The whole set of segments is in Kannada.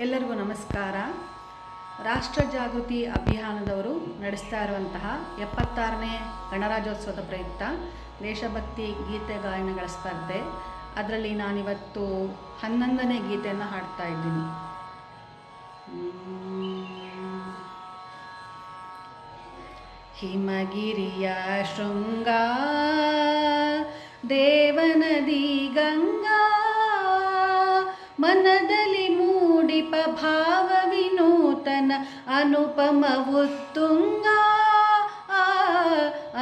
ಎಲ್ಲರಿಗೂ ನಮಸ್ಕಾರ. ರಾಷ್ಟ್ರ ಜಾಗೃತಿ ಅಭಿಯಾನದವರು ನಡೆಸ್ತಾ ಇರುವಂತಹ 76ನೇ ಗಣರಾಜ್ಯೋತ್ಸವದ ಪ್ರಯುಕ್ತ ದೇಶಭಕ್ತಿ ಗೀತೆ ಗಾಯನಗಳ ಸ್ಪರ್ಧೆ, ಅದರಲ್ಲಿ ನಾನಿವತ್ತು 11ನೇ ಗೀತೆಯನ್ನು ಹಾಡ್ತಾ ಇದ್ದೀನಿ. ಹಿಮಗಿರಿಯ ಶೃಂಗ ದೇವನದಿ ಗಂಗಾ, ಮನದಲ್ಲಿ ಮೂಡಿಪ ಭಾವ ವಿನೂತನ ಅನುಪಮ ಉತ್ತುಂಗ,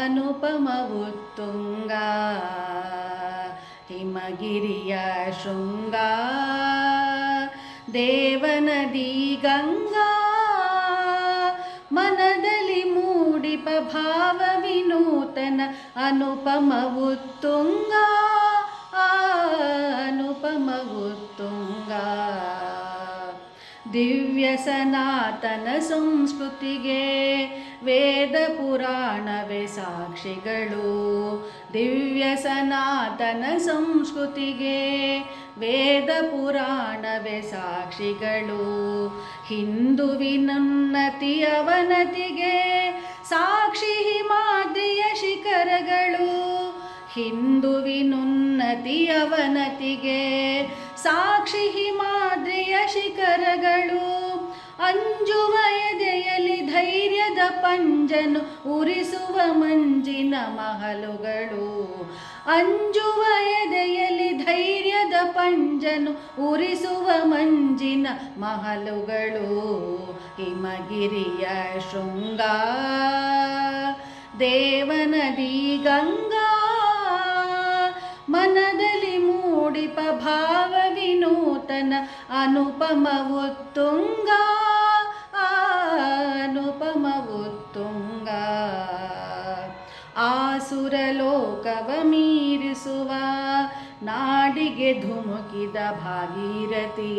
ಅನುಪಮ ಉತ್ತುಂಗ. ಹಿಮಗಿರಿಯ ಶೃಂಗ ದೇವನದಿ ಗಂಗಾ, ಮನದಲ್ಲಿ ಮೂಡಿಪ ಭಾವ ವಿನೂತನ ಅನುಪಮ ಉತ್ತುಂಗ, ಅನುಪಮ ಉತ್ತುಂಗ. ದಿವ್ಯ ಸನಾತನ ಸಂಸ್ಕೃತಿಗೆ ವೇದ ಪುರಾಣವೇ ಸಾಕ್ಷಿಗಳು. ದಿವ್ಯ ಸನಾತನ ಸಂಸ್ಕೃತಿಗೆ ವೇದ ಪುರಾಣವೇ ಸಾಕ್ಷಿಗಳು. ಹಿಂದುವಿನುನ್ನತಿ ಅವನತಿಗೆ ಸಾಕ್ಷಿ ಹಿಮಾದ್ರಿಯ ಶಿಖರಗಳು. ಹಿಂದುವಿನುನ್ನತಿ ಅವನತಿಗೆ ಸಾಕ್ಷಿ ಹಿಮಾದ್ರಿಯ ಶಿಖರಗಳು. ಅಂಜುವ ಎದೆಯಲ್ಲಿ ಧೈರ್ಯದ ಪಂಜನು ಉರಿಸುವ ಮಂಜಿನ ಮಹಲುಗಳು. ಅಂಜುವ ಎದೆಯಲ್ಲಿ ಧೈರ್ಯದ ಪಂಜನು ಉರಿಸುವ ಮಂಜಿನ ಮಹಲುಗಳು. ಹಿಮಗಿರಿಯ ಶೃಂಗ ದೇವನದಿ ಗಂಗಾ, ಮನದಲ್ಲಿ ಮೂಡಿಪ ಭಾವ ವಿನೂತನ ಅನುಪಮ ಉತ್ತುಂಗ, ಅನುಪಮ ಉತ್ತುಂಗ. ಆಸುರ ಲೋಕವ ಮೀರಿಸುವ ನಾಡಿಗೆ ಧುಮುಕಿದ ಭಾಗೀರಥಿ.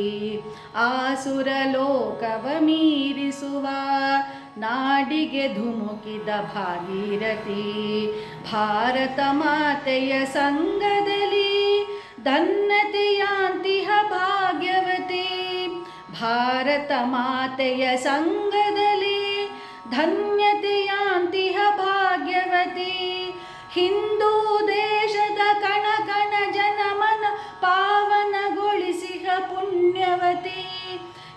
ಆಸುರ ಲೋಕವ ಮೀರಿಸುವ ನಾಡಿಗೆ ಧುಮುಕಿದ ಭಾಗೀರಥಿ. ಭಾರತ ಮಾತೆಯ ಸಂಗದಲ್ಲಿ ಧನ್ಯತೆಯಾಂತಿಹ ಭಾಗ್ಯವತಿ. ಭಾರತ ಮಾತೆಯ ಸಂಗದಲ್ಲಿ ಧನ್ಯತೆಯಾಂತಿಹ ಭಾಗ್ಯವತಿ. ಹಿಂದೂ ದೇಶದ ಕಣ ಕಣ ಜನಮನ ಪಾವನಗೊಳಿಸಿಹ ಪುಣ್ಯವತಿ.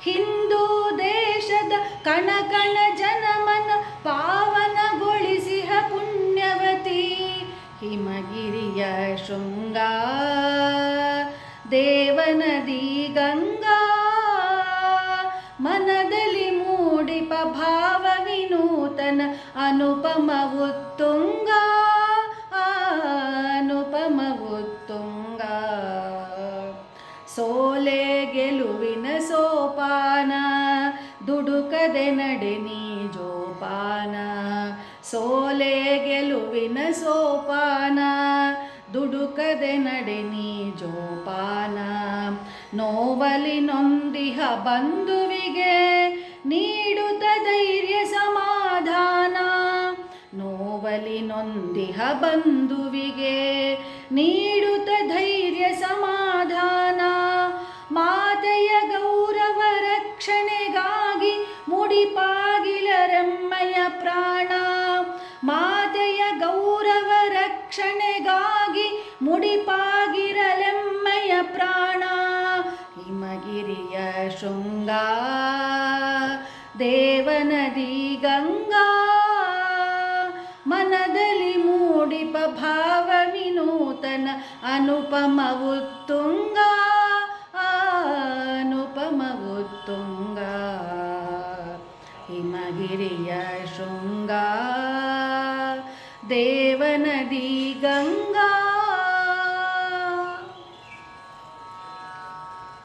ಹಿಂದೂ ದೇಶದ ಕಣ ಕಣ ಜನಮನ ಪಾವನಗೊಳಿಸಿಹ ಪುಣ್ಯವತಿ. ಹಿಮಗಿರಿಯ ಶೃಂಗ ದೇವನದಿ ಗಂಗಾ, ಮನದಲ್ಲಿ ಮೂಡಿಪ ಭಾವ ವಿನೂತನ ಅನುಪಮ ಉತ್ತುಂಗ, ಅನುಪಮ ಉತ್ತುಂಗ. ಸೋಲೆ ಗೆಲುವಿನ ಸೋಪಾನ, ದುಡುಕದೆ ನಡೆ ನೀ ಜೋಪಾನ. ಸೋಲೆ ಗೆಲುವಿನ ಸೋಪಾನ, ದುಡುಕದೆ ನಡೆ ನೀ ಜೋಪಾನ. ನೋವಲಿ ನೊಂದಿಹ ಬಂಧುವಿಗೆ ನೀಡುತ್ತ ಧೈರ್ಯ ಸಮಾಧಾನ. ನೋವಲಿ ನೊಂದಿಹ ಬಂಧುವಿಗೆ ನೀಡುತ್ತ ಧೈರ್ಯ ಸಮಾಧಾನ. ಮಾತೆಯ ಗೌರವ ರಕ್ಷಣೆಗಾಗಿ ಮುಡಿಪಾಗಿಲರೆಮ್ಮಯ ಪ್ರಾಣ. ಮಾತೆಯ ಗೌರವ ರಕ್ಷಣೆಗಾಗಿ ಮುಡಿಪಾಗಿರಲೆಮ್ಮಯ ಪ್ರಾಣ. ಹಿಮಗಿರಿಯ ಶೃಂಗ ದೇವನದಿ ಗಂಗಾ, ಮನದಲ್ಲಿ ಮೂಡಿಪ ಭಾವ ವಿನೂತನ ಅನುಪಮ ಉತ್ತುಂಗ, ಅನುಪಮ ಉತ್ತುಂಗ. ಹಿಮಗಿರಿಯ ಶೃಂಗ ದೇವನದಿ ಗಂಗಾ.